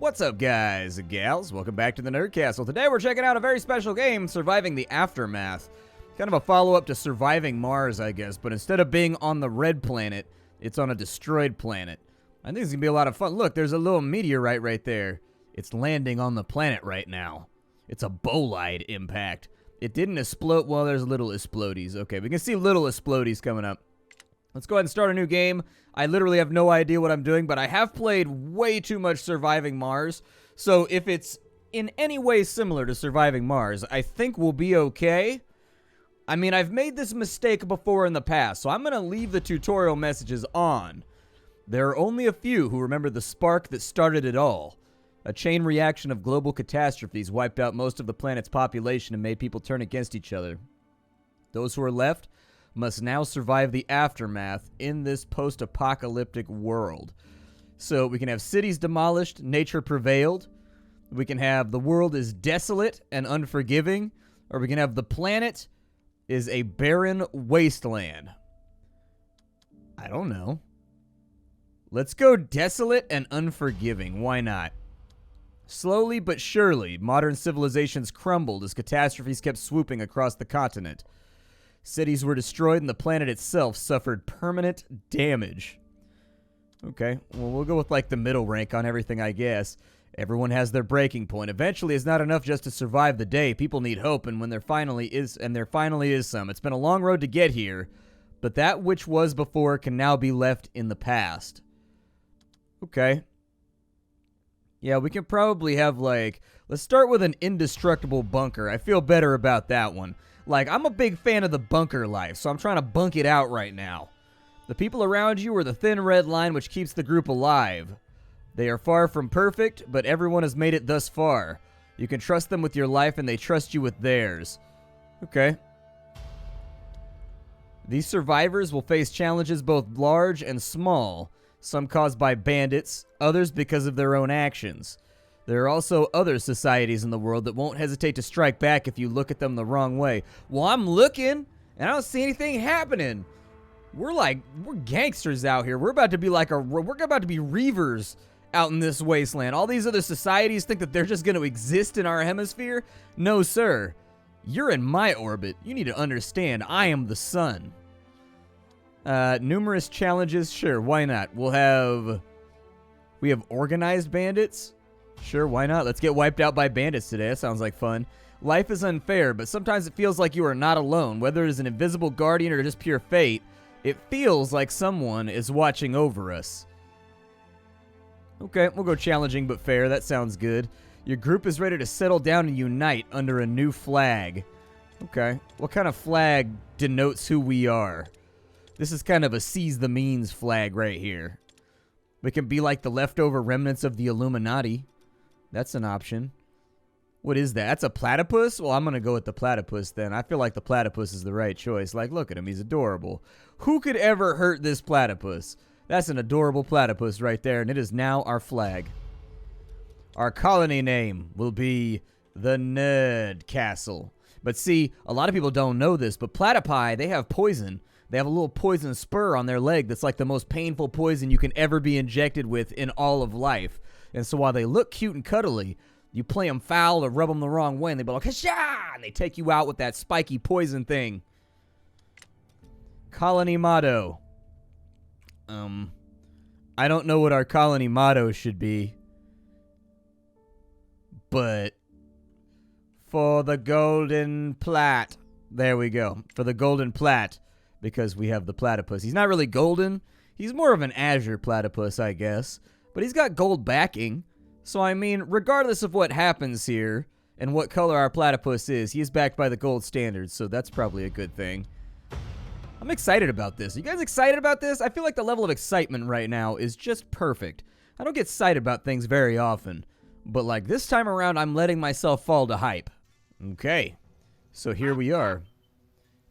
What's up, guys and gals? Welcome back to the Nerd Castle. Today we're checking out a very special game, Surviving the Aftermath. Kind of a follow-up to Surviving Mars, I guess, but instead of being on the red planet, it's on a destroyed planet. I think it's gonna be a lot of fun. Look, there's a little meteorite right there. It's landing on the planet right now. It's a bolide impact. It didn't explode. Well, there's little explodies. Okay, we can see little explodies coming up. Let's go ahead and start a new game. I literally have no idea what I'm doing, but I have played way too much Surviving Mars. So if it's in any way similar to Surviving Mars, I think we'll be okay. I mean, I've made this mistake before in the past, so I'm going to leave the tutorial messages on. There are only a few who remember the spark that started it all. A chain reaction of global catastrophes wiped out most of the planet's population and made people turn against each other. Those who are left must now survive the aftermath in this post-apocalyptic world. So we can have cities demolished, nature prevailed. We can have the world is desolate and unforgiving. Or we can have the planet is a barren wasteland. I don't know. Let's go desolate and unforgiving. Why not? Slowly but surely, modern civilizations crumbled as catastrophes kept swooping across the continent. Cities were destroyed and the planet itself suffered permanent damage. Okay, well, we'll go with like the middle rank on everything, I guess. Everyone has their breaking point. Eventually, it's not enough just to survive the day. People need hope, and there finally is some. It's been a long road to get here, but that which was before can now be left in the past. Okay. Yeah, we can probably have, like, let's start with an indestructible bunker. I feel better about that one. Like, I'm a big fan of the bunker life, so I'm trying to bunk it out right now. The people around you are the thin red line which keeps the group alive. They are far from perfect, but everyone has made it thus far. You can trust them with your life, and they trust you with theirs. Okay. These survivors will face challenges both large and small, some caused by bandits, others because of their own actions. There are also other societies in the world that won't hesitate to strike back if you look at them the wrong way. Well, I'm looking, and I don't see anything happening. We're gangsters out here. We're about to be reavers out in this wasteland. All these other societies think that they're just going to exist in our hemisphere? No, sir. You're in my orbit. You need to understand, I am the sun. Numerous challenges. Sure, why not? We have organized bandits. Sure, why not? Let's get wiped out by bandits today. That sounds like fun. Life is unfair, but sometimes it feels like you are not alone. Whether it is an invisible guardian or just pure fate, it feels like someone is watching over us. Okay, we'll go challenging but fair. That sounds good. Your group is ready to settle down and unite under a new flag. Okay, what kind of flag denotes who we are? This is kind of a seize the means flag right here. We can be like the leftover remnants of the Illuminati. That's an option. What is that? That's a platypus? Well, I'm going to go with the platypus then. I feel like the platypus is the right choice. Like, look at him. He's adorable. Who could ever hurt this platypus? That's an adorable platypus right there, and it is now our flag. Our colony name will be the Nerd Castle. But see, a lot of people don't know this, but platypi, they have poison. They have a little poison spur on their leg that's like the most painful poison you can ever be injected with in all of life. And so while they look cute and cuddly, you play them foul or rub them the wrong way, and they be like, "Hasha!" and they take you out with that spiky poison thing. Colony motto. I don't know what our colony motto should be, but for the golden plat. There we go. For the golden plat, because we have the platypus. He's not really golden. He's more of an azure platypus, I guess. But he's got gold backing. So, I mean, regardless of what happens here and what color our platypus is, he is backed by the gold standards, so that's probably a good thing. I'm excited about this. Are you guys excited about this? I feel like the level of excitement right now is just perfect. I don't get excited about things very often, but like this time around, I'm letting myself fall to hype. Okay, so here we are.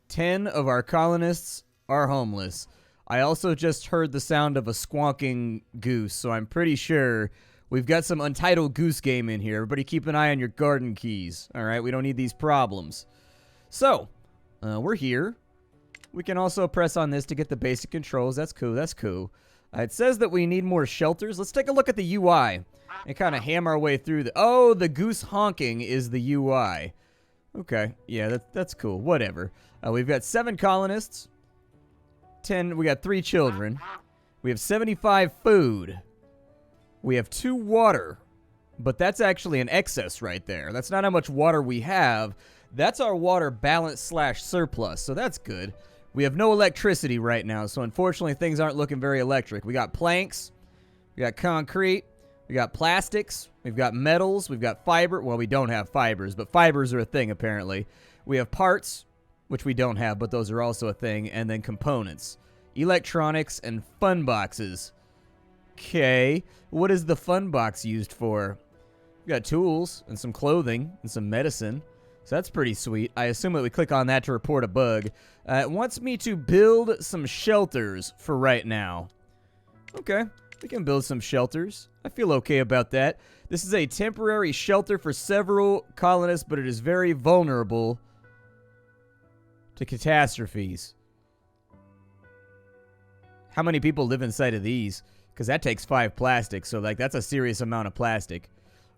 10 of our colonists are homeless. I also just heard the sound of a squonking goose, so I'm pretty sure we've got some Untitled Goose Game in here. Everybody keep an eye on your garden keys, all right? We don't need these problems. So, we're here. We can also press on this to get the basic controls. That's cool, that's cool. It says that we need more shelters. Let's take a look at the UI and kind of hammer our way through the... Oh, the goose honking is the UI. Okay, yeah, that's cool. Whatever. We've got 7 colonists. 10... We got 3 children. We have 75 food. We have 2 water. But that's actually an excess right there. That's not how much water we have. That's our water balance / surplus, so that's good. We have no electricity right now, so unfortunately things aren't looking very electric. We got planks, we got concrete, we got plastics, we've got metals, we've got fiber. Well, we don't have fibers, but fibers are a thing apparently. We have parts, which we don't have, but those are also a thing, and then components. Electronics and fun boxes. Okay, what is the fun box used for? We got tools and some clothing and some medicine. So that's pretty sweet. I assume that we click on that to report a bug. It wants me to build some shelters for right now. Okay, we can build some shelters. I feel okay about that. This is a temporary shelter for several colonists, but it is very vulnerable to catastrophes. How many people live inside of these? Because that takes 5 plastic, so like that's a serious amount of plastic.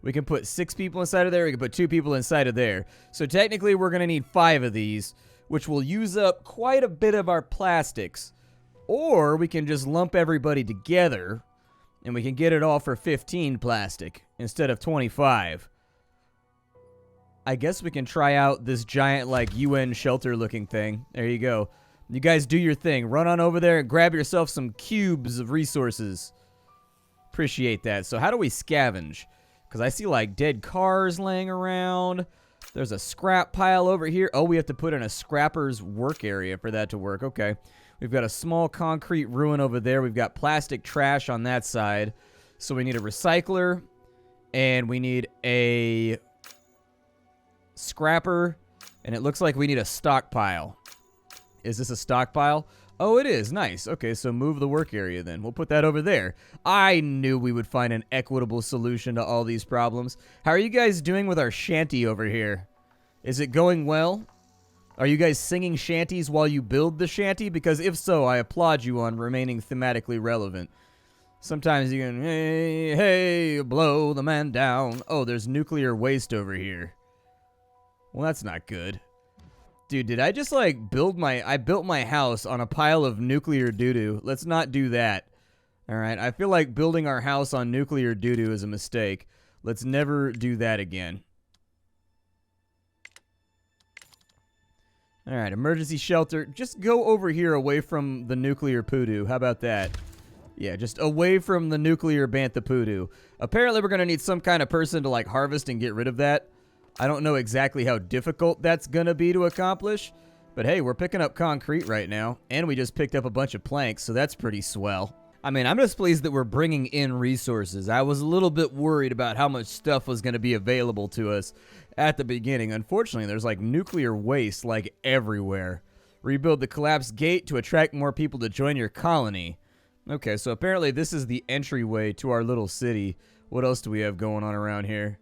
We can put 6 people inside of there. We can put 2 people inside of there. So technically, we're going to need 5 of these, which will use up quite a bit of our plastics. Or we can just lump everybody together, and we can get it all for 15 plastic instead of 25. I guess we can try out this giant, like, UN shelter-looking thing. There you go. You guys do your thing. Run on over there and grab yourself some cubes of resources. Appreciate that. So how do we scavenge? Because I see, like, dead cars laying around. There's a scrap pile over here. Oh, we have to put in a scrapper's work area for that to work. Okay. We've got a small concrete ruin over there. We've got plastic trash on that side. So we need a recycler. And we need a scrapper. And it looks like we need a stockpile. Is this a stockpile? Oh, it is. Nice. Okay, so move the work area then. We'll put that over there. I knew we would find an equitable solution to all these problems. How are you guys doing with our shanty over here? Is it going well? Are you guys singing shanties while you build the shanty? Because if so, I applaud you on remaining thematically relevant. Sometimes you can, hey, hey, blow the man down. Oh, there's nuclear waste over here. Well, that's not good. Dude, did I just, like, I built my house on a pile of nuclear doo-doo. Let's not do that. Alright, I feel like building our house on nuclear doo-doo is a mistake. Let's never do that again. Alright, emergency shelter. Just go over here away from the nuclear poodoo. How about that? Yeah, just away from the nuclear bantha poodoo. Apparently, we're going to need some kind of person to, like, harvest and get rid of that. I don't know exactly how difficult that's going to be to accomplish, but hey, we're picking up concrete right now, and we just picked up a bunch of planks, so that's pretty swell. I mean, I'm just pleased that we're bringing in resources. I was a little bit worried about how much stuff was going to be available to us at the beginning. Unfortunately, there's like nuclear waste like everywhere. Rebuild the collapsed gate to attract more people to join your colony. Okay, so apparently this is the entryway to our little city. What else do we have going on around here?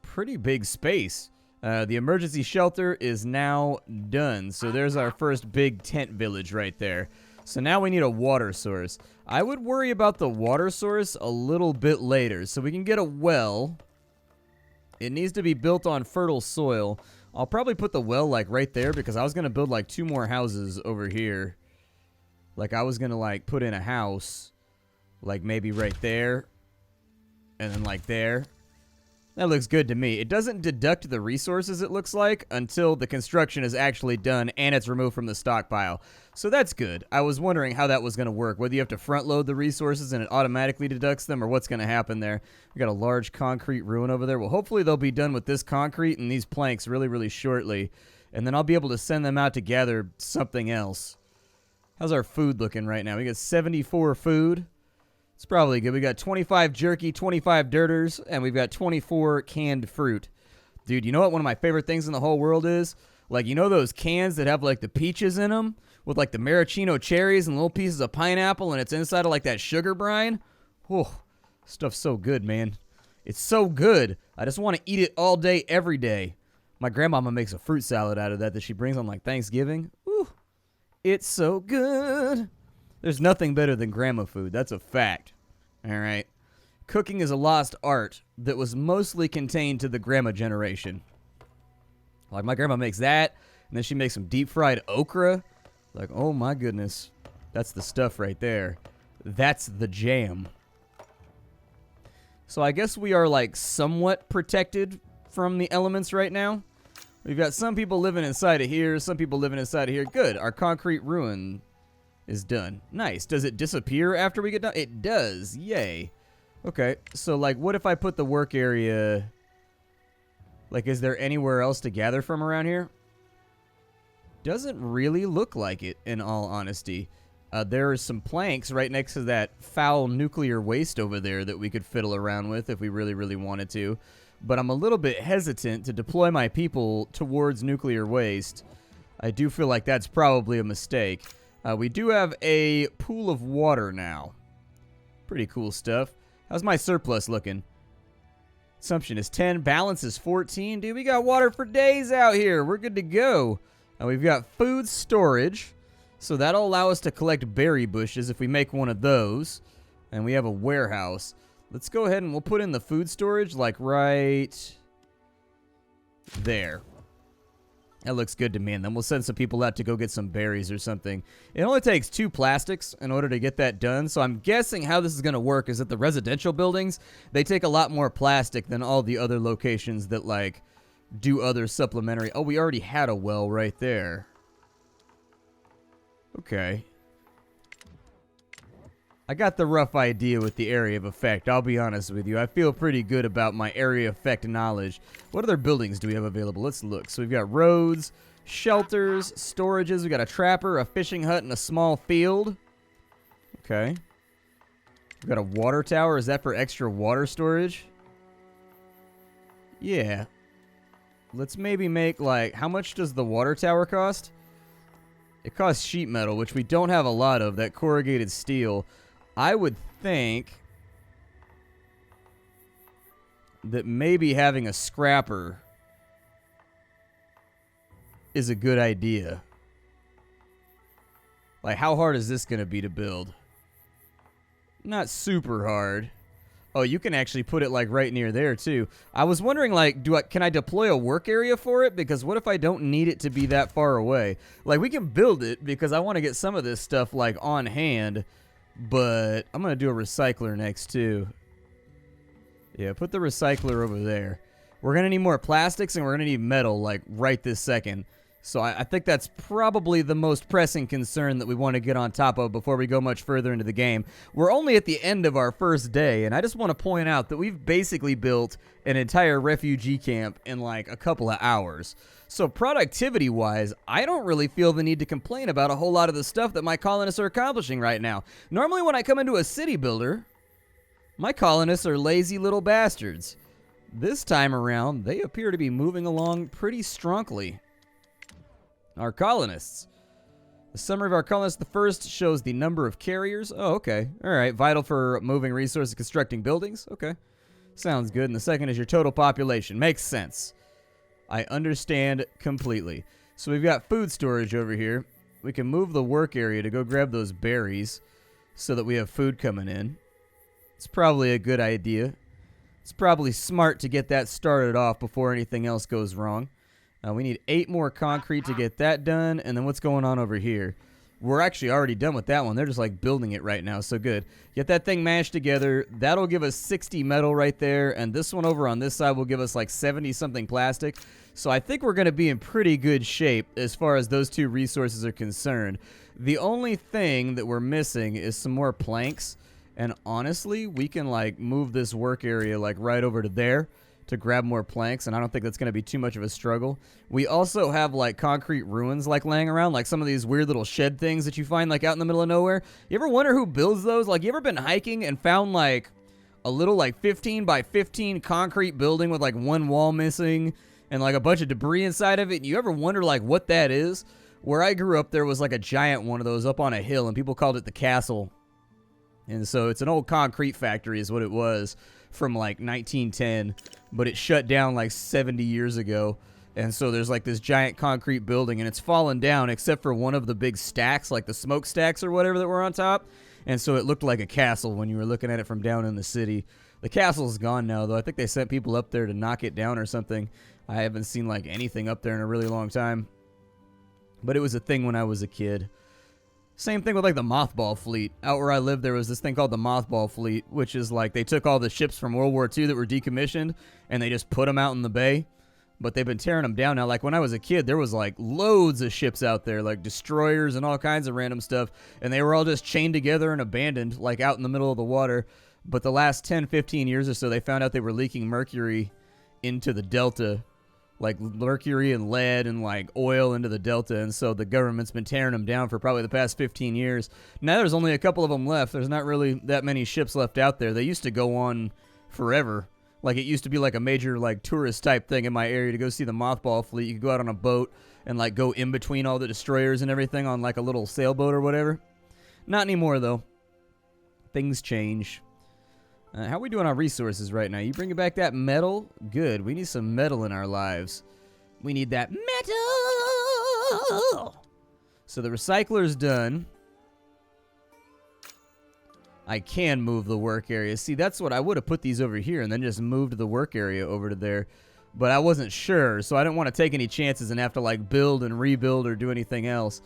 Pretty big space. The emergency shelter is now done. So there's our first big tent village right there. So now we need a water source. I would worry about the water source a little bit later. So we can get a well. It needs to be built on fertile soil. I'll probably put the well like right there because I was going to build like 2 more houses over here. Like I was going to like put in a house like maybe right there and then like there. That looks good to me. It doesn't deduct the resources, it looks like, until the construction is actually done and it's removed from the stockpile. So that's good. I was wondering how that was going to work, whether you have to front load the resources and it automatically deducts them or what's going to happen there. We got a large concrete ruin over there. Well, hopefully they'll be done with this concrete and these planks really, really shortly. And then I'll be able to send them out to gather something else. How's our food looking right now? We got 74 food. It's probably good. We got 25 jerky, 25 dirters, and we've got 24 canned fruit. Dude, you know what one of my favorite things in the whole world is? Like, you know those cans that have, like, the peaches in them? With, like, the maraschino cherries and little pieces of pineapple, and it's inside of, like, that sugar brine? Oh, stuff's so good, man. It's so good. I just want to eat it all day, every day. My grandmama makes a fruit salad out of that she brings on, like, Thanksgiving. Ooh, it's so good. There's nothing better than grandma food. That's a fact. All right. Cooking is a lost art that was mostly contained to the grandma generation. Like, my grandma makes that, and then she makes some deep-fried okra. Like, oh my goodness. That's the stuff right there. That's the jam. So I guess we are, like, somewhat protected from the elements right now. We've got some people living inside of here, some people living inside of here. Good. Our concrete ruin is done. Nice. Does it disappear after we get done? It does. Yay. Okay. So, like, what if I put the work area... Like, is there anywhere else to gather from around here? Doesn't really look like it, in all honesty. There are some planks right next to that foul nuclear waste over there that we could fiddle around with if we really, really wanted to. But I'm a little bit hesitant to deploy my people towards nuclear waste. I do feel like that's probably a mistake. We do have a pool of water now. Pretty cool stuff. How's my surplus looking? Consumption is 10. Balance is 14. Dude, we got water for days out here. We're good to go. We've got food storage. So that'll allow us to collect berry bushes if we make one of those. And we have a warehouse. Let's go ahead and we'll put in the food storage, like, right there. That looks good to me. And then we'll send some people out to go get some berries or something. It only takes 2 plastics in order to get that done. So I'm guessing how this is going to work is that the residential buildings, they take a lot more plastic than all the other locations that, like, do other supplementary. Oh, we already had a well right there. Okay. I got the rough idea with the area of effect. I'll be honest with you. I feel pretty good about my area effect knowledge. What other buildings do we have available? Let's look. So we've got roads, shelters, storages. We've got a trapper, a fishing hut, and a small field. Okay. We've got a water tower. Is that for extra water storage? Yeah. Let's maybe make, like, how much does the water tower cost? It costs sheet metal, which we don't have a lot of, that corrugated steel. I would think that maybe having a scrapper is a good idea. Like, how hard is this going to be to build? Not super hard. Oh, you can actually put it, like, right near there, too. I was wondering, like, can I deploy a work area for it? Because what if I don't need it to be that far away? Like, we can build it because I want to get some of this stuff, like, on hand. But I'm going to do a recycler next, too. Yeah, put the recycler over there. We're going to need more plastics and we're going to need metal, like, right this second. So I think that's probably the most pressing concern that we want to get on top of before we go much further into the game. We're only at the end of our first day, and I just want to point out that we've basically built an entire refugee camp in like a couple of hours. So productivity-wise, I don't really feel the need to complain about a whole lot of the stuff that my colonists are accomplishing right now. Normally when I come into a city builder, my colonists are lazy little bastards. This time around, they appear to be moving along pretty strongly. Our colonists. The summary of our colonists, the first shows the number of carriers. Oh, okay. All right. Vital for moving resources, constructing buildings. Okay. Sounds good. And the second is your total population. Makes sense. I understand completely. So we've got food storage over here. We can move the work area to go grab those berries so that we have food coming in. It's probably a good idea. It's probably smart to get that started off before anything else goes wrong. We need 8 more concrete to get that done. And then what's going on over here? We're actually already done with that one. They're just like building it right now. So good. Get that thing mashed together. That'll give us 60 metal right there. And this one over on this side will give us like 70-something plastic. So I think we're going to be in pretty good shape as far as those 2 resources are concerned. The only thing that we're missing is some more planks. And honestly, we can like move this work area like right over to there to grab more planks, and I don't think that's going to be too much of a struggle. We also have, like, concrete ruins, like, laying around, like some of these weird little shed things that you find, like, out in the middle of nowhere. You ever wonder who builds those? Like, you ever been hiking and found, like, a little, like, 15 by 15 concrete building with, like, one wall missing and, like, a bunch of debris inside of it? You ever wonder, like, what that is? Where I grew up, there was, like, a giant one of those up on a hill, and people called it the castle. And so it's an old concrete factory is what it was from, like, 1910. But it shut down like 70 years ago. And so there's like this giant concrete building, and it's fallen down except for one of the big stacks, like the smokestacks or whatever that were on top. And so it looked like a castle when you were looking at it from down in the city. The castle's gone now, though. I think they sent people up there to knock it down or something. I haven't seen like anything up there in a really long time. But it was a thing when I was a kid. Same thing with like the mothball fleet. Out where I lived, there was this thing called the mothball fleet, which is like they took all the ships from World War II that were decommissioned and they just put them out in the bay. But they've been tearing them down now. Like when I was a kid, there was like loads of ships out there, like destroyers and all kinds of random stuff. And they were all just chained together and abandoned, like out in the middle of the water. But the last 10, 15 years or so, they found out they were leaking mercury into the delta. Like mercury and lead and like oil into the delta. And so the government's been tearing them down for probably the past 15 years. Now there's only a couple of them left. There's not really that many ships left out there. They used to go on forever. Like, it used to be, like, a major, like, tourist-type thing in my area to go see the mothball fleet. You could go out on a boat and, like, go in between all the destroyers and everything on, like, a little sailboat or whatever. Not anymore, though. Things change. How are we doing on resources right now? You bringing back that metal? Good. We need some metal in our lives. We need that metal! So the recycler's done. I can move the work area. See, that's what I would have put these over here and then just moved the work area over to there. But I wasn't sure, so I didn't want to take any chances and have to, like, build and rebuild or do anything else.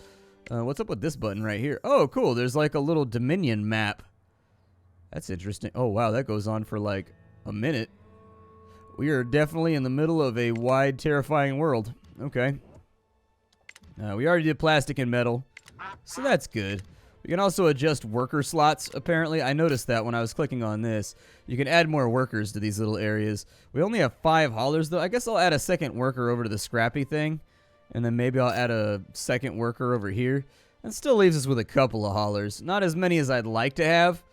What's up with this button right here? Oh, cool. There's, like, a little Dominion map. That's interesting. Oh, wow. That goes on for, like, a minute. We are definitely in the middle of a wide, terrifying world. Okay. We already did plastic and metal, so that's good. You can also adjust worker slots, apparently. I noticed that when I was clicking on this. You can add more workers to these little areas. We only have 5 haulers, though. I guess I'll add a second worker over to the scrappy thing. And then maybe I'll add a second worker over here. And still leaves us with a couple of haulers. Not as many as I'd like to have,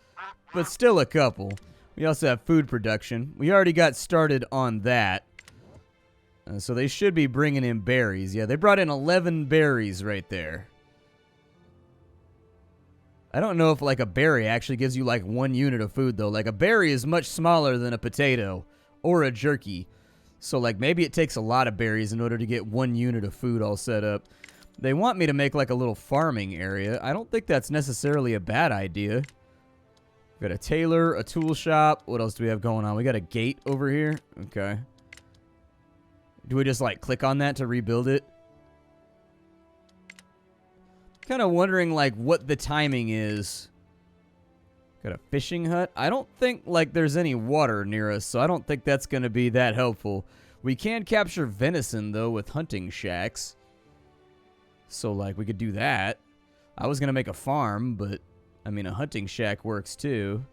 but still a couple. We also have food production. We already got started on that. So they should be bringing in berries. Yeah, they brought in 11 berries right there. I don't know if, like, a berry actually gives you, like, 1 unit of food, though. Like, a berry is much smaller than a potato or a jerky. So, like, maybe it takes a lot of berries in order to get 1 unit of food all set up. They want me to make, like, a little farming area. I don't think that's necessarily a bad idea. We got a tailor, a tool shop. What else do we have going on? We got a gate over here. Okay. Do we just, like, click on that to rebuild it? Kind of wondering, like, what the timing is. Got a fishing hut. I don't think, like, there's any water near us, so I don't think that's going to be that helpful. We can capture venison, though, with hunting shacks. So, like, we could do that. I was going to make a farm, but, I mean, a hunting shack works, too.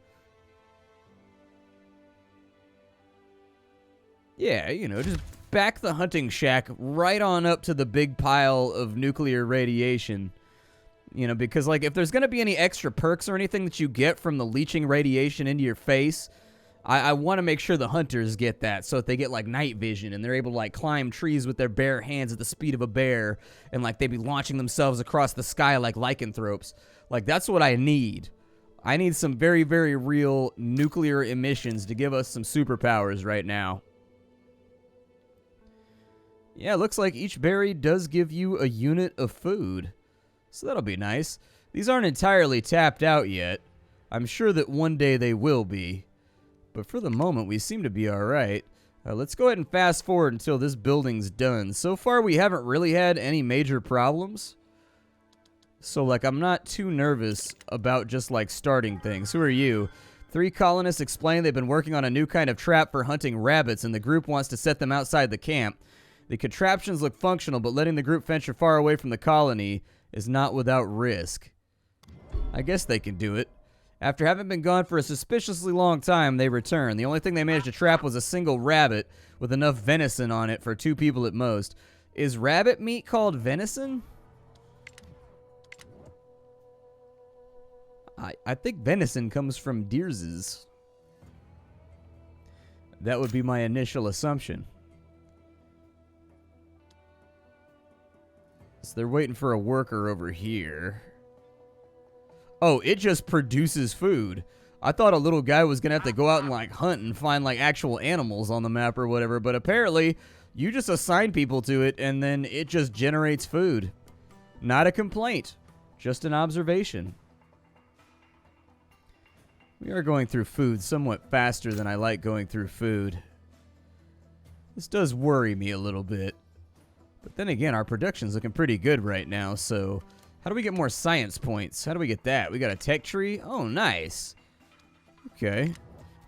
Yeah, you know, just back the hunting shack right on up to the big pile of nuclear radiation. You know, because, like, if there's going to be any extra perks or anything that you get from the leaching radiation into your face, I want to make sure the hunters get that, so that they get, like, night vision, and they're able to, like, climb trees with their bare hands at the speed of a bear, and, like, they be launching themselves across the sky like lycanthropes. Like, that's what I need. I need some very, very real nuclear emissions to give us some superpowers right now. Yeah, looks like each berry does give you a unit of food. So that'll be nice. These aren't entirely tapped out yet. I'm sure that one day they will be. But for the moment, we seem to be alright. Let's go ahead and fast forward until this building's done. So far, we haven't really had any major problems. So, like, I'm not too nervous about just, like, starting things. Who are you? 3 colonists explain they've been working on a new kind of trap for hunting rabbits, and the group wants to set them outside the camp. The contraptions look functional, but letting the group venture far away from the colony is not without risk. I guess they can do it. After having been gone for a suspiciously long time, they return. The only thing they managed to trap was a single rabbit with enough venison on it for 2 people at most. Is rabbit meat called venison? I think venison comes from deer's. That would be my initial assumption. So they're waiting for a worker over here. Oh, it just produces food. I thought a little guy was going to have to go out and, like, hunt and find, like, actual animals on the map or whatever. But apparently, You just assign people to it, and then it just generates food. Not a complaint, just an observation. We are going through food somewhat faster than I like going through food. This does worry me a little bit. But then again, our production's looking pretty good right now, so how do we get more science points? How do we get that? We got a tech tree? Oh, nice. Okay.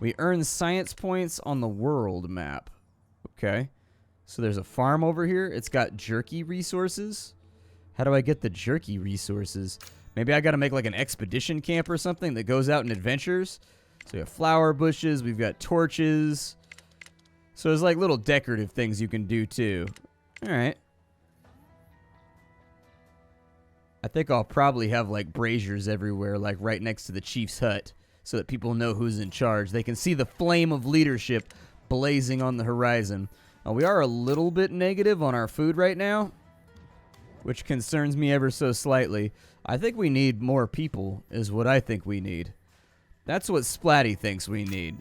We earn science points on the world map. Okay. So there's a farm over here. It's got jerky resources. How do I get the jerky resources? Maybe I got to make like an expedition camp or something that goes out in adventures. So we have flower bushes. We've got torches. So there's like little decorative things you can do too. All right. I think I'll probably have like braziers everywhere, like right next to the chief's hut, so that people know who's in charge. They can see the flame of leadership blazing on the horizon. We are a little bit negative on our food right now, which concerns me ever so slightly. I think we need more people, is what I think we need. That's what Splatty thinks we need.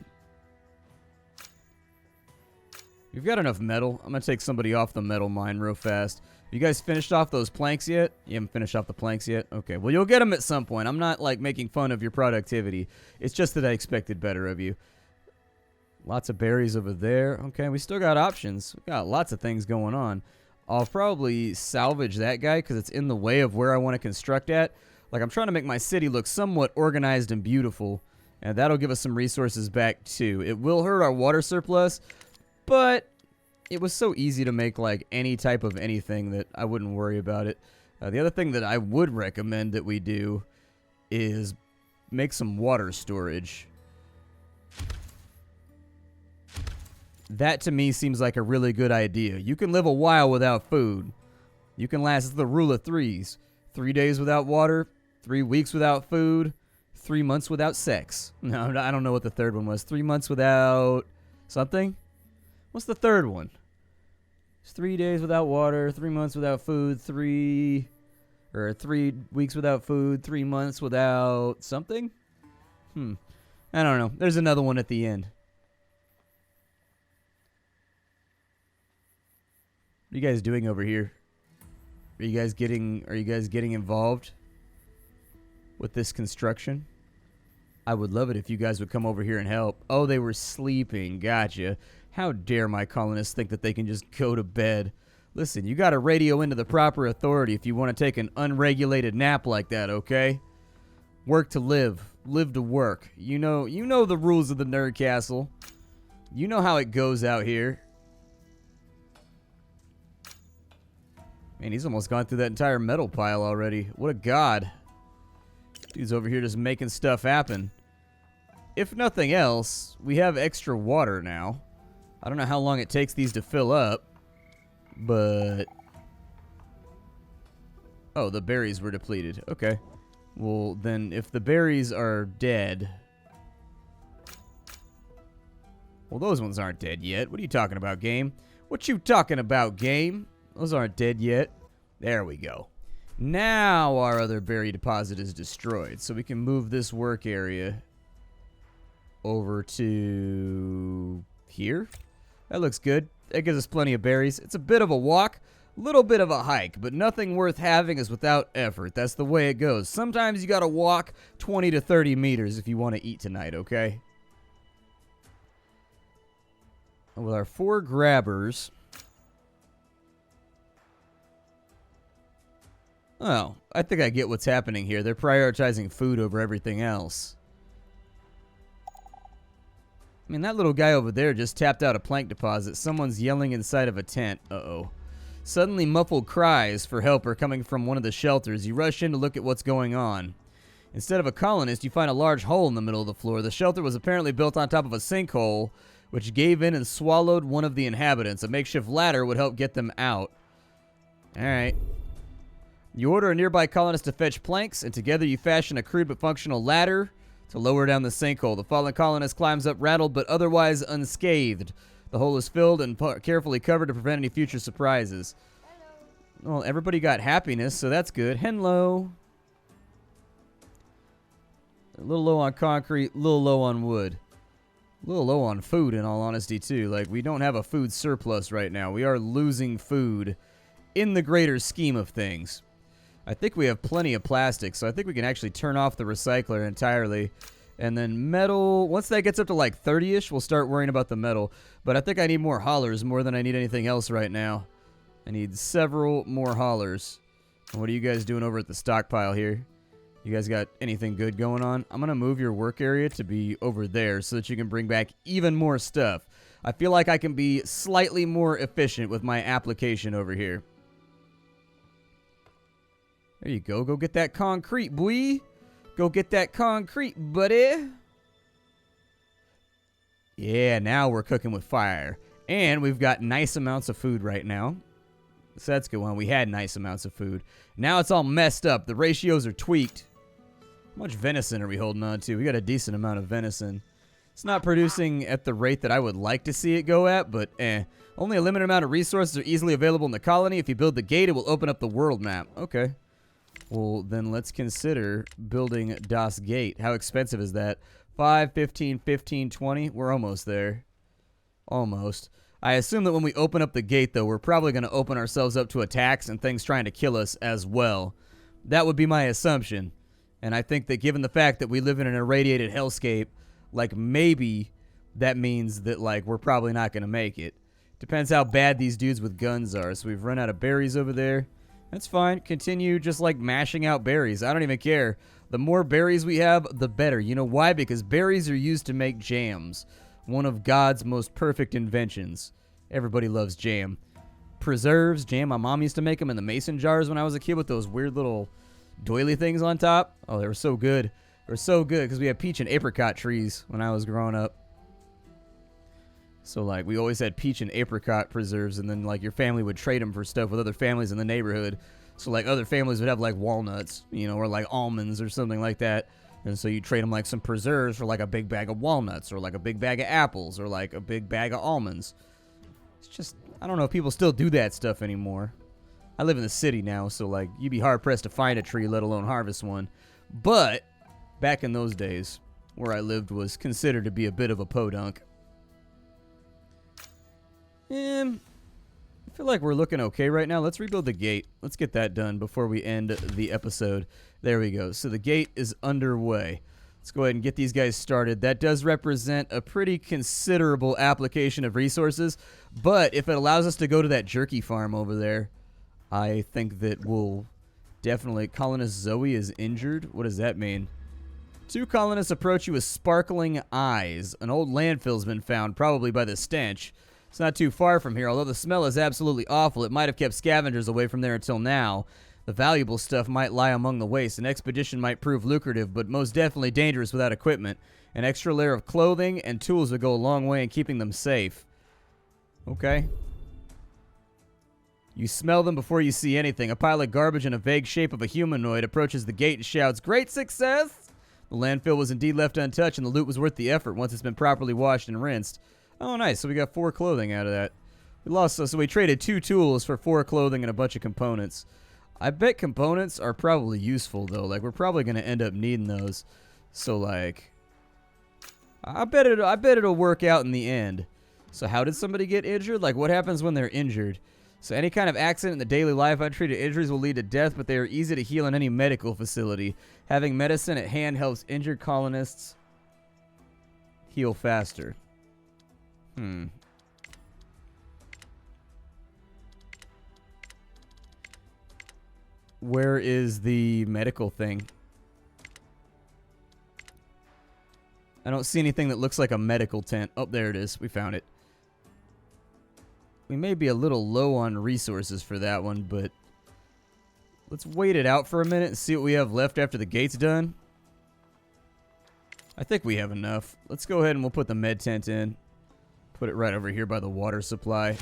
You've got enough metal. I'm going to take somebody off the metal mine real fast. You guys finished off those planks yet? You haven't finished off the planks yet? Okay, well, you'll get them at some point. I'm not, like, making fun of your productivity. It's just that I expected better of you. Lots of berries over there. Okay, we still got options. We got lots of things going on. I'll probably salvage that guy because it's in the way of where I want to construct at. Like, I'm trying to make my city look somewhat organized and beautiful, and that'll give us some resources back, too. It will hurt our water surplus, but it was so easy to make, like, any type of anything that I wouldn't worry about it. The other thing that I would recommend that we do is make some water storage. That, to me, seems like a really good idea. You can live a while without food. You can last, it's the rule of threes. 3 days without water, 3 weeks without food, 3 months without sex. No, I don't know what the third one was. 3 months without something? What's the third one? It's 3 days without water, 3 months without food, 3 weeks without food, 3 months without something? I don't know. There's another one at the end. What are you guys doing over here? Are you guys getting involved with this construction? I would love it if you guys would come over here and help. Oh, they were sleeping. Gotcha. How dare my colonists think that they can just go to bed? Listen, you got to radio into the proper authority if you want to take an unregulated nap like that, okay? Work to live. Live to work. You know the rules of the Nerd Castle. You know how it goes out here. Man, he's almost gone through that entire metal pile already. What a god. Dude's over here just making stuff happen. If nothing else, we have extra water now. I don't know how long it takes these to fill up, but... Oh, the berries were depleted. Okay. Well, then, if the berries are dead... Well, those ones aren't dead yet. What are you talking about, game? What you talking about, game? Those aren't dead yet. There we go. Now our other berry deposit is destroyed, so we can move this work area over to here. That looks good. That gives us plenty of berries. It's a bit of a walk, a little bit of a hike, but nothing worth having is without effort. That's the way it goes. Sometimes you gotta walk 20 to 30 meters if you want to eat tonight, okay? And with our 4 grabbers... Oh, I think I get what's happening here. They're prioritizing food over everything else. I mean, that little guy over there just tapped out a plank deposit. Someone's yelling inside of a tent. Uh-oh. Suddenly, muffled cries for help are coming from one of the shelters. You rush in to look at what's going on. Instead of a colonist, you find a large hole in the middle of the floor. The shelter was apparently built on top of a sinkhole, which gave in and swallowed one of the inhabitants. A makeshift ladder would help get them out. All right. You order a nearby colonist to fetch planks, and together you fashion a crude but functional ladder to lower down the sinkhole. The fallen colonist climbs up rattled but otherwise unscathed. The hole is filled and carefully covered to prevent any future surprises. Well, everybody got happiness, so that's good. Hello. A little low on concrete, a little low on wood. A little low on food, in all honesty, too. Like, we don't have a food surplus right now. We are losing food in the greater scheme of things. I think we have plenty of plastic, so I think we can actually turn off the recycler entirely. And then metal, once that gets up to like 30-ish, we'll start worrying about the metal. But I think I need more haulers more than I need anything else right now. I need several more haulers. And what are you guys doing over at the stockpile here? You guys got anything good going on? I'm going to move your work area to be over there so that you can bring back even more stuff. I feel like I can be slightly more efficient with my application over here. There you go. Go get that concrete, boy. Go get that concrete, buddy. Yeah, now we're cooking with fire. And we've got nice amounts of food right now. So that's good one. We had nice amounts of food. Now it's all messed up. The ratios are tweaked. How much venison are we holding on to? We got a decent amount of venison. It's not producing at the rate that I would like to see it go at, but Only a limited amount of resources are easily available in the colony. If you build the gate, it will open up the world map. Okay. Well, then let's consider building Das Gate. How expensive is that? 5, 15, 15, 20. We're almost there. Almost. I assume that when we open up the gate, though, we're probably going to open ourselves up to attacks and things trying to kill us as well. That would be my assumption. And I think that given the fact that we live in an irradiated hellscape, like, maybe that means that, like, we're probably not going to make it. Depends how bad these dudes with guns are. So we've run out of berries over there. That's fine. Continue just, like, mashing out berries. I don't even care. The more berries we have, the better. You know why? Because berries are used to make jams. One of God's most perfect inventions. Everybody loves jam. Preserves, jam. My mom used to make them in the mason jars when I was a kid with those weird little doily things on top. Oh, they were so good. They were so good because we had peach and apricot trees when I was growing up. So, like, we always had peach and apricot preserves, and then, like, your family would trade them for stuff with other families in the neighborhood. So, like, other families would have, like, walnuts, you know, or, like, almonds or something like that. And so you trade them, like, some preserves for, like, a big bag of walnuts or, like, a big bag of apples or, like, a big bag of almonds. It's just, I don't know if people still do that stuff anymore. I live in the city now, so, like, you'd be hard-pressed to find a tree, let alone harvest one. But back in those days, where I lived was considered to be a bit of a podunk. I feel like we're looking okay right now. Let's rebuild the gate. Let's get that done before we end the episode. There we go. So the gate is underway. Let's go ahead and get these guys started. That does represent a pretty considerable application of resources, but if it allows us to go to that jerky farm over there, I think that we'll definitely... Colonist Zoe is injured? What does that mean? 2 colonists approach you with sparkling eyes. An old landfill's been found, probably by the stench. It's not too far from here, although the smell is absolutely awful. It might have kept scavengers away from there until now. The valuable stuff might lie among the waste. An expedition might prove lucrative, but most definitely dangerous without equipment. An extra layer of clothing and tools would go a long way in keeping them safe. Okay. You smell them before you see anything. A pile of garbage in a vague shape of a humanoid approaches the gate and shouts, "Great success!" The landfill was indeed left untouched, and the loot was worth the effort once it's been properly washed and rinsed. Oh, nice. So we got 4 clothing out of that. We lost, so we traded 2 tools for 4 clothing and a bunch of components. I bet components are probably useful, though. Like, we're probably going to end up needing those. So, like, I bet it'll work out in the end. So how did somebody get injured? Like, what happens when they're injured? So any kind of accident in the daily life, untreated injuries will lead to death, but they are easy to heal in any medical facility. Having medicine at hand helps injured colonists heal faster. Where is the medical thing? I don't see anything that looks like a medical tent. Oh, there it is. We found it. We may be a little low on resources for that one, but let's wait it out for a minute and see what we have left after the gate's done. I think we have enough. Let's go ahead and we'll put the med tent in. Put it right over here by the water supply.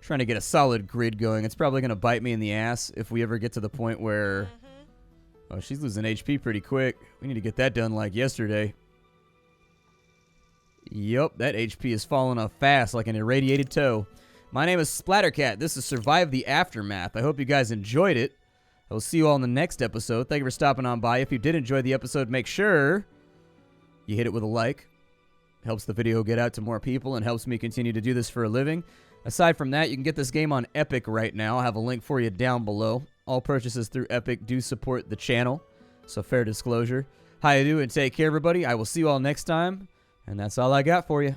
Trying to get a solid grid going. It's probably going to bite me in the ass if we ever get to the point where... Oh, she's losing HP pretty quick. We need to get that done like yesterday. Yup, that HP is falling off fast like an irradiated toe. My name is Splattercat. This is Survive the Aftermath. I hope you guys enjoyed it. I will see you all in the next episode. Thank you for stopping on by. If you did enjoy the episode, make sure you hit it with a like. helps the video get out to more people and helps me continue to do this for a living. Aside from that, you can get this game on Epic right now. I'll have a link for you down below. All purchases through Epic do support the channel, so fair disclosure. How you do, and take care, everybody. I will see you all next time, and that's all I got for you.